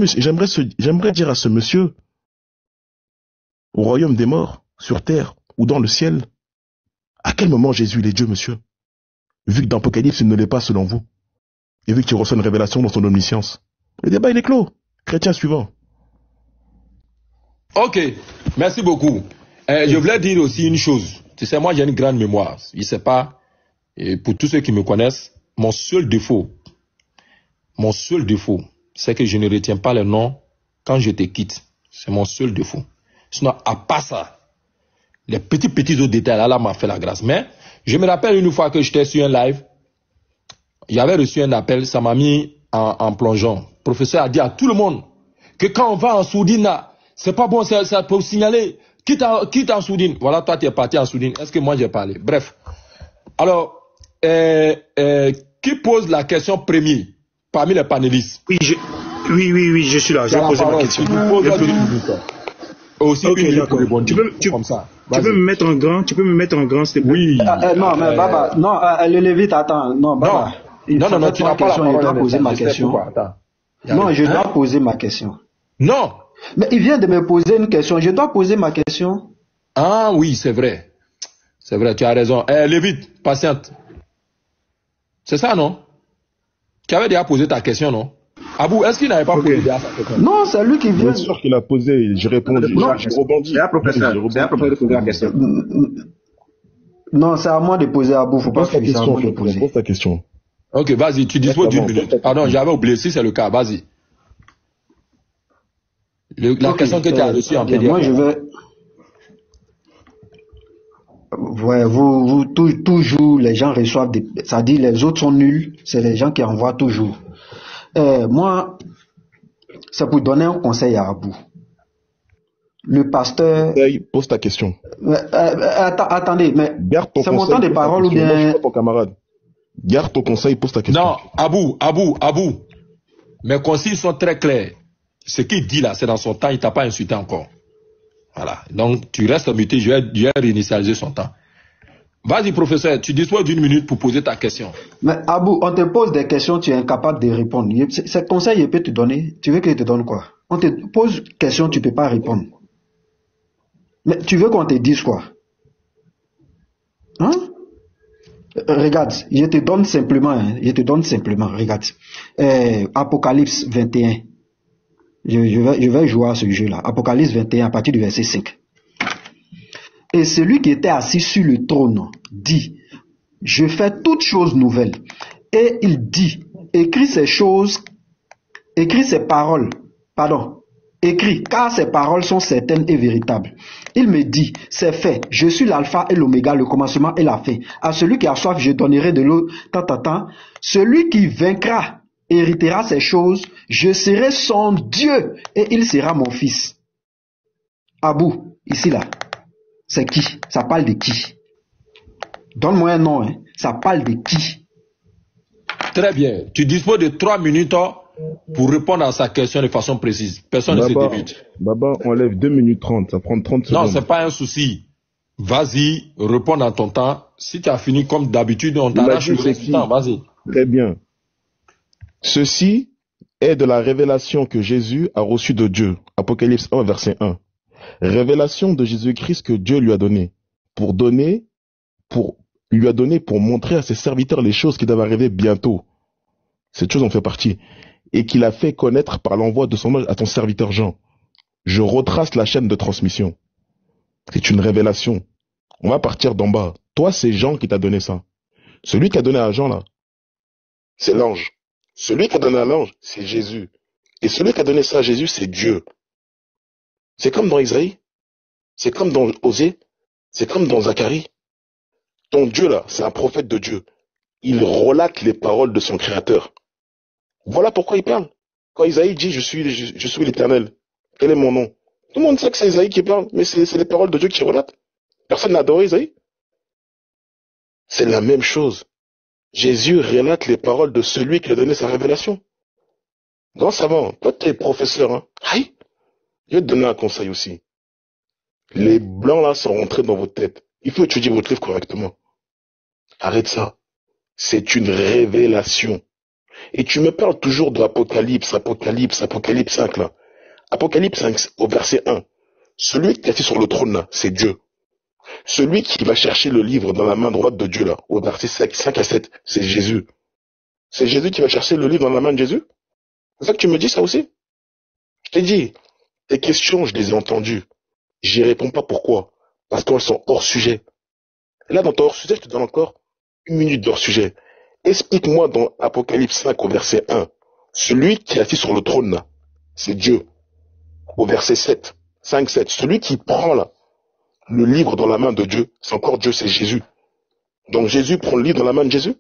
dire à ce monsieur, au royaume des morts, sur terre ou dans le ciel, à quel moment Jésus est Dieu, monsieur? Vu que dans l'Apocalypse, il ne l'est pas selon vous. Et vu qu'il reçoit une révélation dans son omniscience. Le débat, il est clos. Chrétien suivant. Ok, merci beaucoup. Je voulais dire aussi une chose. Tu sais, moi j'ai une grande mémoire. Je ne sais pas, et pour tous ceux qui me connaissent, mon seul défaut, c'est que je ne retiens pas les noms quand je te quitte. C'est mon seul défaut. Sinon, à part ça, les petits autres détails, là m'a fait la grâce. Mais je me rappelle une fois que j'étais sur un live, j'avais reçu un appel, ça m'a mis en plongeon. Le professeur a dit à tout le monde que quand on va en sourdine là, c'est pas bon, ça peut signaler. Quitte en sourdine. Voilà, toi tu es parti en sourdine. Est-ce que moi j'ai parlé? Bref. Alors, qui pose la question premier parmi les panélistes? Oui, je suis là. Je vais poser ma question. Aussi, ok, d'accord. Tu peux me mettre en grand, s'il te plaît? Oui. Non, mais Baba, non, le Lévite, attends. Non, Baba. Non, tu n'as pas la parole. Je dois poser ma question. Non, je dois poser ma question. Non. Mais il vient de me poser une question. Je dois poser ma question. Ah oui, c'est vrai. C'est vrai, tu as raison. Lévite, patiente. C'est ça, non? Tu avais déjà posé ta question, non? Abou, est-ce qu'il n'avait pas posé déjà sa question? Non, c'est lui qui vient. Bien sûr qu'il a posé, je réponds. Je rebondis. C'est un professeur de poser la question. Non, c'est à moi de poser à Abou. Faut pas Pose ta question. Ok, vas-y, tu disposes d'une minute. Pardon, j'avais oublié, si c'est le cas, vas-y. La question que tu as reçue en PDF. Moi, je vais... Ouais, vous toujours, les gens reçoivent des... Ça dit, les autres sont nuls, c'est les gens qui envoient toujours. Moi, c'est pour donner un conseil à Abou. Le pasteur... Pose ta question. Attendez, mais c'est mon temps de parole ou bien... Je suis pas ton camarade. Garde ton conseil, pose ta question. Non, Abou. Mes conseils sont très clairs. Ce qu'il dit là, c'est dans son temps, il t'a pas insulté encore. Voilà. Donc, tu restes muté, je vais réinitialiser son temps. Vas-y, professeur, tu disposes d'une minute pour poser ta question. Mais Abou, on te pose des questions, tu es incapable de répondre. Ce conseil, il peut te donner. Tu veux qu'il te donne quoi? On te pose une question, tu ne peux pas répondre. Mais tu veux qu'on te dise quoi? Hein? Regarde, je te donne simplement, regarde. Apocalypse 21. Je vais jouer à ce jeu-là. Apocalypse 21, à partir du verset 5. Et celui qui était assis sur le trône dit, je fais toutes choses nouvelles. Et il dit, écris, car ces paroles sont certaines et véritables. Il me dit, c'est fait, je suis l'alpha et l'oméga, le commencement et la fin. À celui qui a soif, je donnerai de l'eau, Celui qui vaincra héritera ces choses, je serai son Dieu et il sera mon fils. Abou, ici là, c'est qui? Ça parle de qui? Donne-moi un nom, hein. Ça parle de qui? Très bien. Tu disposes de 3 minutes pour répondre à sa question de façon précise. Personne ne se débute. Baba, on lève 2 minutes 30, ça prend 30 secondes. Non, c'est pas un souci. Vas-y, réponds dans ton temps. Si tu as fini comme d'habitude, on t'arrache le reste du temps. Vas-y. Très bien. Ceci est de la révélation que Jésus a reçue de Dieu. Apocalypse 1, verset 1. Révélation de Jésus-Christ que Dieu lui a donnée. Pour montrer à ses serviteurs les choses qui doivent arriver bientôt. Cette chose en fait partie. Et qu'il a fait connaître par l'envoi de son ange à ton serviteur Jean. Je retrace la chaîne de transmission. C'est une révélation. On va partir d'en bas. Toi, c'est Jean qui t'a donné ça. Celui qui a donné à Jean, là, c'est l'ange. Celui qui a donné à l'ange, c'est Jésus. Et celui qui a donné ça à Jésus, c'est Dieu. C'est comme dans Isaïe. C'est comme dans Osée. C'est comme dans Zacharie. Ton Dieu, là, c'est un prophète de Dieu. Il relate les paroles de son Créateur. Voilà pourquoi il parle. Quand Isaïe dit, je suis l'Éternel, quel est mon nom? Tout le monde sait que c'est Isaïe qui parle, mais c'est les paroles de Dieu qui relatent. Personne n'a adoré Isaïe. C'est la même chose. Jésus relate les paroles de celui qui a donné sa révélation. Grand savant, toi t'es professeur, hein. Aïe, je vais te donner un conseil aussi. Les blancs là sont rentrés dans votre tête. Il faut étudier votre livre correctement. Arrête ça. C'est une révélation. Et tu me parles toujours de Apocalypse 5 là. Apocalypse 5 au verset 1. Celui qui est assis sur le trône là, c'est Dieu. Celui qui va chercher le livre dans la main droite de Dieu là, au verset 5 à 7, c'est Jésus. C'est Jésus qui va chercher le livre dans la main de Jésus? C'est ça que tu me dis ça aussi? Je t'ai dit, tes questions, je les ai entendues. J'y réponds pas pourquoi? Parce qu'elles sont hors sujet. Et là, dans ton hors sujet, je te donne encore 1 minute d'hors sujet. Explique-moi dans Apocalypse 5 au verset 1, celui qui est assis sur le trône là, c'est Dieu. Au verset 7, 5, 7, celui qui prend là, le livre dans la main de Dieu, c'est encore Dieu, c'est Jésus. Donc Jésus prend le livre dans la main de Jésus?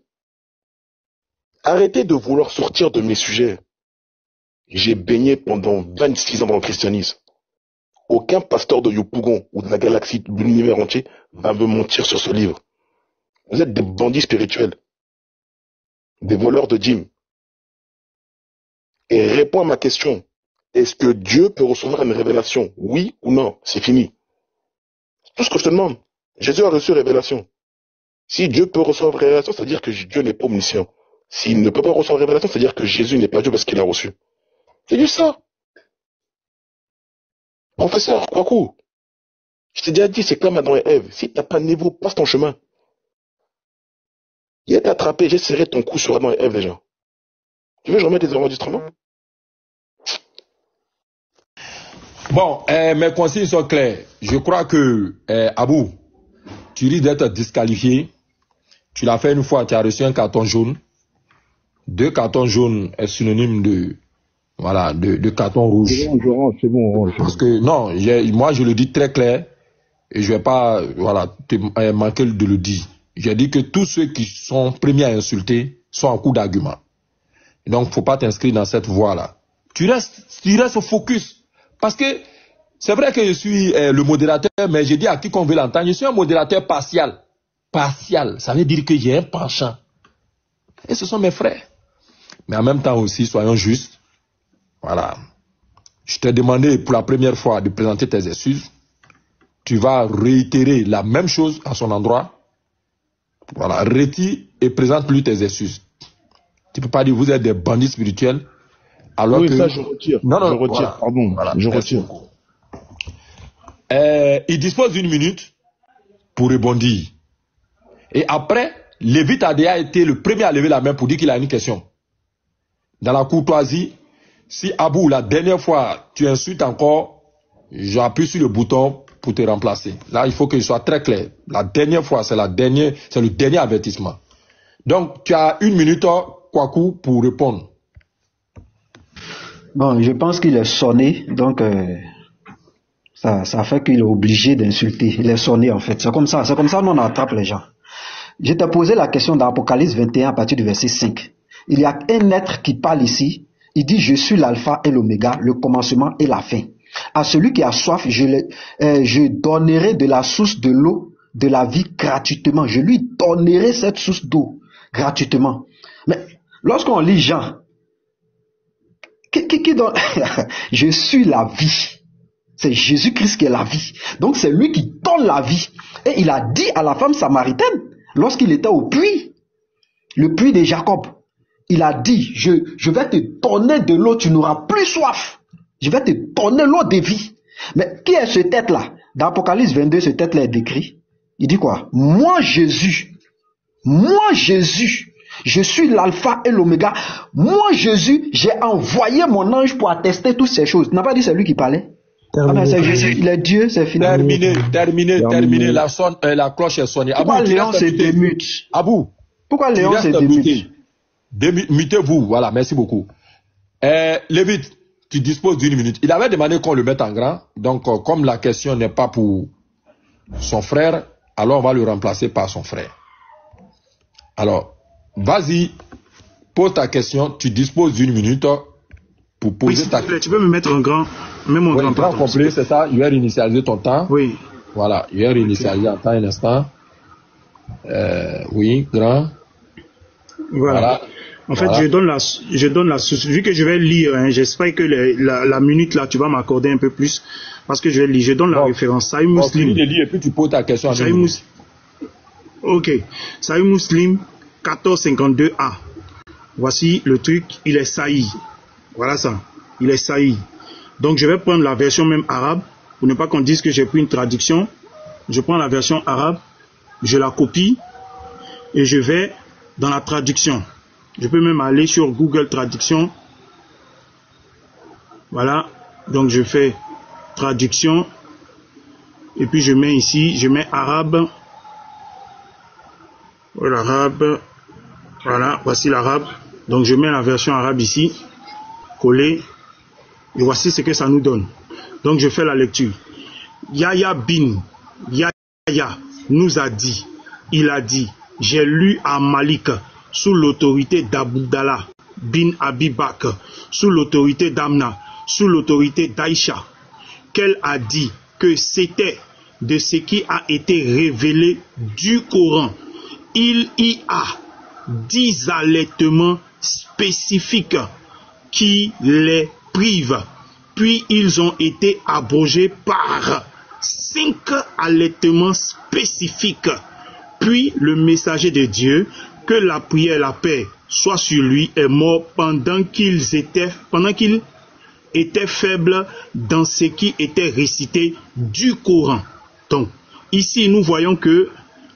Arrêtez de vouloir sortir de mes sujets. J'ai baigné pendant 26 ans dans le christianisme. Aucun pasteur de Yopougon ou de la galaxie, de l'univers entier, va me mentir sur ce livre. Vous êtes des bandits spirituels. Des voleurs de dîmes. Et réponds à ma question. Est-ce que Dieu peut recevoir une révélation? Oui ou non? C'est fini. Tout ce que je te demande. Jésus a reçu révélation. Si Dieu peut recevoir révélation, c'est-à-dire que Dieu n'est pas omniscient. S'il ne peut pas recevoir révélation, c'est-à-dire que Jésus n'est pas Dieu parce qu'il a reçu. C'est juste ça. Professeur, quoi coup? Je t'ai déjà dit, c'est comme Adam et Ève. Si t'as pas de niveau, passe ton chemin. Il a été attrapé, j'ai serré ton cou sur Adam et Ève déjà. Tu veux que je remette les enregistrements? Bon, mes consignes sont claires. Je crois que, Abou, tu risques d'être disqualifié. Tu l'as fait une fois, tu as reçu un carton jaune. 2 cartons jaunes est synonyme de carton rouge. C'est bon, orange. Parce que, non, moi je le dis très clair, et je vais pas, te manquer de le dire. J'ai dit que tous ceux qui sont premiers à insulter sont en cours d'argument. Donc, faut pas t'inscrire dans cette voie-là. Tu restes focus. Parce que, c'est vrai que je suis le modérateur, mais j'ai dit à quiconque veut l'entendre, je suis un modérateur partial. Partial, ça veut dire que j'ai un penchant. Et ce sont mes frères. Mais en même temps aussi, soyons justes. Voilà. Je t'ai demandé pour la première fois de présenter tes excuses. Tu vas réitérer la même chose à son endroit. Voilà. Retire et présente-lui tes excuses. Tu ne peux pas dire vous êtes des bandits spirituels. Alors oui, que... ça je retire. Non, je retire, voilà. Pardon. Voilà. Je retire. Il dispose d'1 minute pour rebondir. Et après, Lévite a déjà été le premier à lever la main pour dire qu'il a une question. Dans la courtoisie, Si Abou, la dernière fois, tu insultes encore, j'appuie sur le bouton pour te remplacer. Là, il faut que je sois très clair. La dernière fois, c'est le dernier avertissement. Donc, tu as 1 minute, Kwaku, pour répondre. Bon, je pense qu'il est sonné, donc ça fait qu'il est obligé d'insulter. Il est sonné en fait. C'est comme ça qu'on attrape les gens. Je t'ai posé la question dans Apocalypse 21 à partir du verset 5. Il y a un être qui parle ici. Il dit, je suis l'alpha et l'oméga, le commencement et la fin. À celui qui a soif, je donnerai de la source de l'eau de la vie gratuitement. Je lui donnerai cette source d'eau gratuitement. Mais lorsqu'on lit Jean, qui donne je suis la vie. C'est Jésus-Christ qui est la vie. Donc c'est lui qui donne la vie. Et il a dit à la femme samaritaine, lorsqu'il était au puits, le puits de Jacob, il a dit, je vais te donner de l'eau, tu n'auras plus soif. Je vais te donner l'eau de vie. Mais qui est ce tête-là? Dans Apocalypse 22, ce tête-là est décrit. Il dit quoi? Moi Jésus, je suis l'alpha et l'oméga. Moi Jésus, j'ai envoyé mon ange pour attester toutes ces choses. Tu n'as pas dit c'est lui qui parlait? Ah non, c'est Jésus, il est Dieu, c'est fini. Terminé. La cloche est sonnée. Pourquoi Léon se démute? Abou. Pourquoi Léon se démute? Mutez-vous, voilà, merci beaucoup. Lévite, tu disposes d'1 minute. Il avait demandé qu'on le mette en grand, donc comme la question n'est pas pour son frère, alors on va le remplacer par son frère. Alors, vas-y, pose ta question, tu disposes d'1 minute pour poser ta question. Tu peux me mettre en grand, même en grand. Grand complet, c'est ça, je vais réinitialiser ton temps. Oui. Voilà, je vais réinitialiser en temps un instant. Oui, grand. Voilà. En fait, je donne la source. Vu que je vais lire, hein, j'espère que la minute là, tu vas m'accorder un peu plus. Parce que je vais lire. Je donne la référence. Sahih Muslim. Et puis tu poses ta question. Ok. Sahih Muslim 1452a. Voici le truc. Il est sahih. Voilà ça. Il est sahih. Donc je vais prendre la version même arabe. Pour ne pas qu'on dise que j'ai pris une traduction. Je prends la version arabe. Je la copie. Et je vais dans la traduction. Je peux même aller sur Google Traduction. Voilà. Donc je fais traduction. Et puis je mets ici, je mets arabe. Voilà, arabe. Voilà, voici l'arabe. Donc je mets la version arabe ici. Coller. Et voici ce que ça nous donne. Donc je fais la lecture. Yahya bin Yahya nous a dit. Il a dit. J'ai lu à Malik sous l'autorité d'Abdallah bin Abi Bakr, sous l'autorité d'Amna, sous l'autorité d'Aïcha, qu'elle a dit que c'était de ce qui a été révélé du Coran. Il y a 10 allaitements spécifiques qui les privent, puis ils ont été abrogés par 5 allaitements spécifiques. Puis le messager de Dieu, que la prière et la paix soient sur lui, est mort pendant qu'il était faible dans ce qui était récité du Coran. Donc, ici, nous voyons que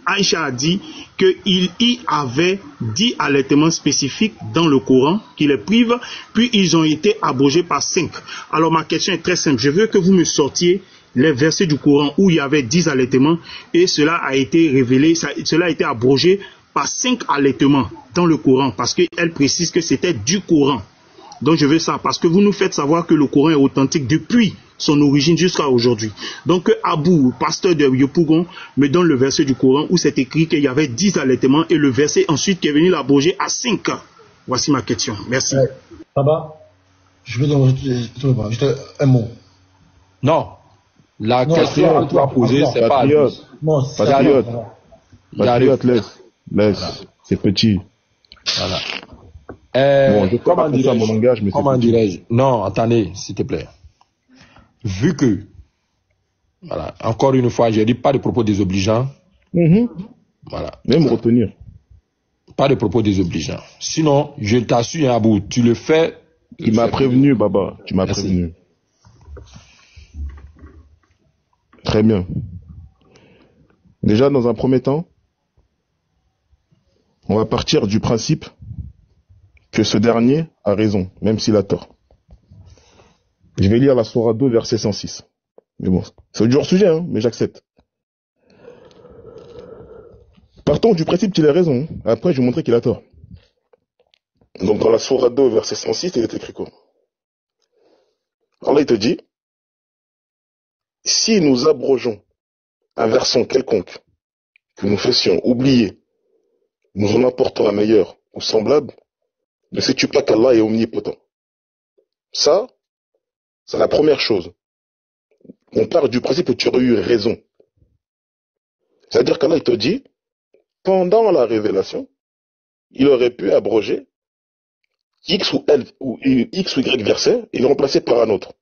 Aïcha a dit qu'il y avait 10 allaitements spécifiques dans le Coran qui les privent, puis ils ont été abrogés par 5. Alors, ma question est très simple. Je veux que vous me sortiez les versets du Coran où il y avait 10 allaitements et cela a été révélé, cela a été abrogé par 5 allaitements dans le Coran parce qu'elle précise que c'était du Coran. Donc je veux ça parce que vous nous faites savoir que le Coran est authentique depuis son origine jusqu'à aujourd'hui. Donc Abou, pasteur de Yopougon, me donne le verset du Coran où c'est écrit qu'il y avait 10 allaitements et le verset ensuite qui est venu l'abroger à 5. Voici ma question. Merci. Baba, je vais donner juste un mot. Non. La question que tu as posée, c'est pas Patriote, laisse. Voilà. C'est petit. Voilà. Comment dirais-je? Non, attendez, s'il te plaît. Vu que, voilà, encore une fois, je dis pas de propos désobligeants. Voilà. Même retenir. Pas de propos désobligeants. Sinon, je t'assure, Abou, tu le fais. Tu m'as prévenu, Baba. Tu m'as prévenu. Très bien. Déjà, dans un premier temps, on va partir du principe que ce dernier a raison, même s'il a tort. Je vais lire la Sourate 2, verset 106. Mais bon, c'est du hors-sujet, hein, mais j'accepte. Partons du principe qu'il a raison. Après, je vais montrer qu'il a tort. Donc, dans la Sourate 2, verset 106, il est écrit quoi? Alors là, il te dit, si nous abrogeons un verset quelconque que nous fassions oublier, nous en apportons un meilleur ou semblable, ne sais-tu pas qu'Allah est omnipotent? Ça, c'est la première chose. On part du principe que tu aurais eu raison. C'est-à-dire qu'Allah, il te dit, pendant la révélation, il aurait pu abroger X ou Y verset et le remplacer par un autre.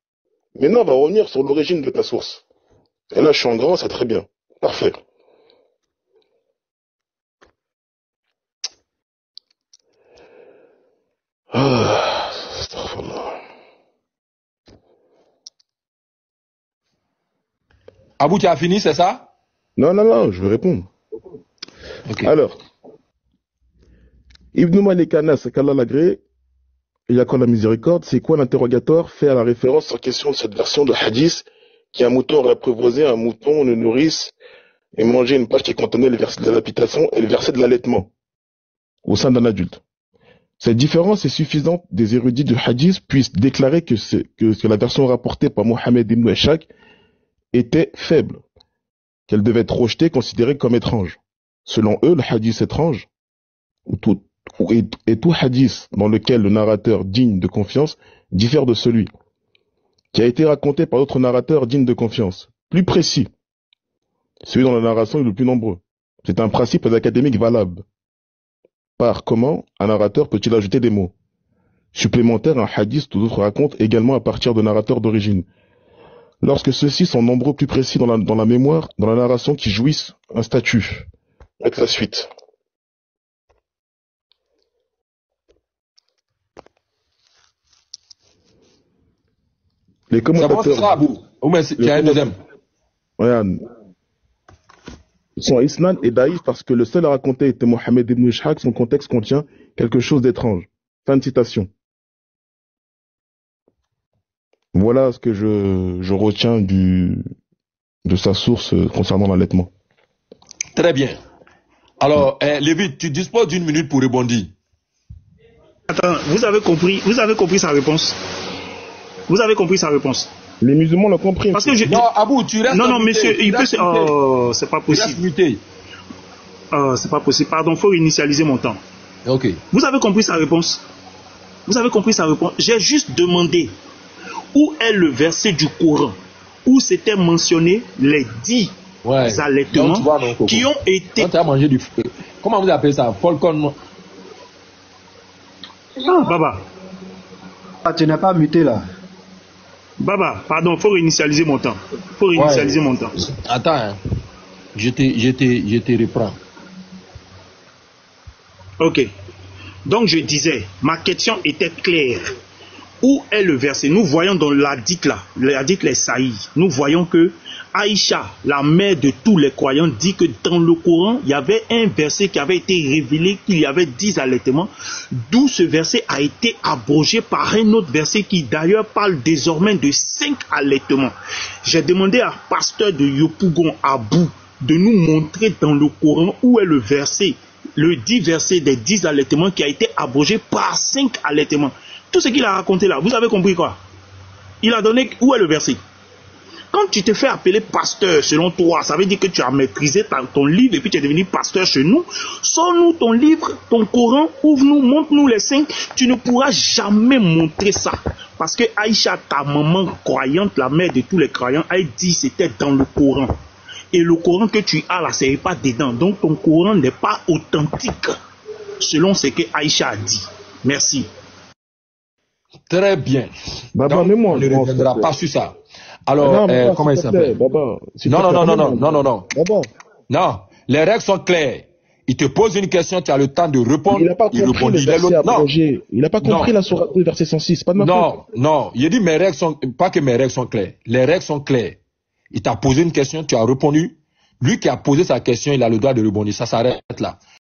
Maintenant, on va revenir sur l'origine de ta source. Et là, je suis en grand, c'est très bien. Parfait. Abou, tu as fini, c'est ça? Non, je vais répondre. Okay. Alors, Ibn Malik Anas, qu'Allah l'agrée, il accorde la miséricorde, c'est quoi l'interrogatoire fait à la référence en question de cette version de hadith qui un mouton aurait apprivoisé un mouton, une nourrice et manger une pâche qui contenait le verset de l'habitation et le verset de l'allaitement au sein d'un adulte. Cette différence est suffisante des érudits du hadith puissent déclarer que la version rapportée par Mohammed ibn Ishaq était faible, qu'elle devait être rejetée, considérée comme étrange. Selon eux, le hadith étrange, et tout hadith dans lequel le narrateur digne de confiance diffère de celui qui a été raconté par d'autres narrateurs dignes de confiance, plus précis. Celui dont la narration est le plus nombreux. C'est un principe académique valable. Par comment un narrateur peut-il ajouter des mots supplémentaires à un hadith ou d'autres racontent également à partir de narrateurs d'origine. Lorsque ceux-ci sont nombreux, plus précis dans la mémoire, dans la narration qui jouissent un statut. Avec la suite. Les commentateurs. C'est bon, c'est ça, Abou. Ou mais il y a un deuxième. Regarde. Son isnad est daïf parce que le seul à raconter était Mohammed ibn Ishaq, son contexte contient quelque chose d'étrange. Fin de citation. Voilà ce que je retiens de sa source concernant l'allaitement. Très bien. Alors, Lévi, tu disposes d'une minute pour rebondir. Attends, vous avez compris sa réponse? Vous avez compris sa réponse? Les musulmans l'ont compris. Parce que Non, Abou, tu restes. Non, monsieur, il peut. Oh, c'est pas possible. C'est pas possible. Pardon, faut initialiser mon temps. Ok. Vous avez compris sa réponse? Vous avez compris sa réponse? J'ai juste demandé où est le verset du Coran où c'était mentionné les 10 allaitements qui ont été. Quand tu as mangé du feu, comment vous appelez ça? Folcon. Ah, Baba. Ah, tu n'es pas muté là. Baba, pardon, faut réinitialiser mon temps. Mon temps. Attends, hein. Je te reprends. Ok. Donc je disais, ma question était claire. Où est le verset? Nous voyons dans l'hadith les Saïd, nous voyons que Aïcha, la mère de tous les croyants, dit que dans le Coran, il y avait un verset qui avait été révélé qu'il y avait 10 allaitements, d'où ce verset a été abrogé par un autre verset qui d'ailleurs parle désormais de 5 allaitements. J'ai demandé à pasteur de Yopougon, Abou, de nous montrer dans le Coran où est le verset, le 10 verset des 10 allaitements qui a été abrogé par 5 allaitements. Tout ce qu'il a raconté là, vous avez compris quoi? Il a donné, où est le verset? Quand tu te fais appeler pasteur, selon toi, ça veut dire que tu as maîtrisé ton livre et puis tu es devenu pasteur chez nous. Sors-nous ton livre, ton Coran, ouvre-nous, montre-nous les 5. Tu ne pourras jamais montrer ça. Parce que Aïcha, ta maman croyante, la mère de tous les croyants, a dit c'était dans le Coran. Et le Coran que tu as là, c'est pas dedans. Donc ton Coran n'est pas authentique, selon ce que Aïcha a dit. Merci. Très bien. Baba, donc, on ne reviendra pas sur ça. Alors, non, comment il s'appelle? Non. Baba. Non, les règles sont claires. Il te pose une question, tu as le temps de répondre. Il n'a pas compris le verset abrogé. Il n'a pas compris la sourate verset 106. Pas de ma faute. Non. Il dit mes règles sont, pas que mes règles sont claires. Les règles sont claires. Il t'a posé une question, tu as répondu. Lui qui a posé sa question, il a le droit de rebondir. Ça s'arrête là.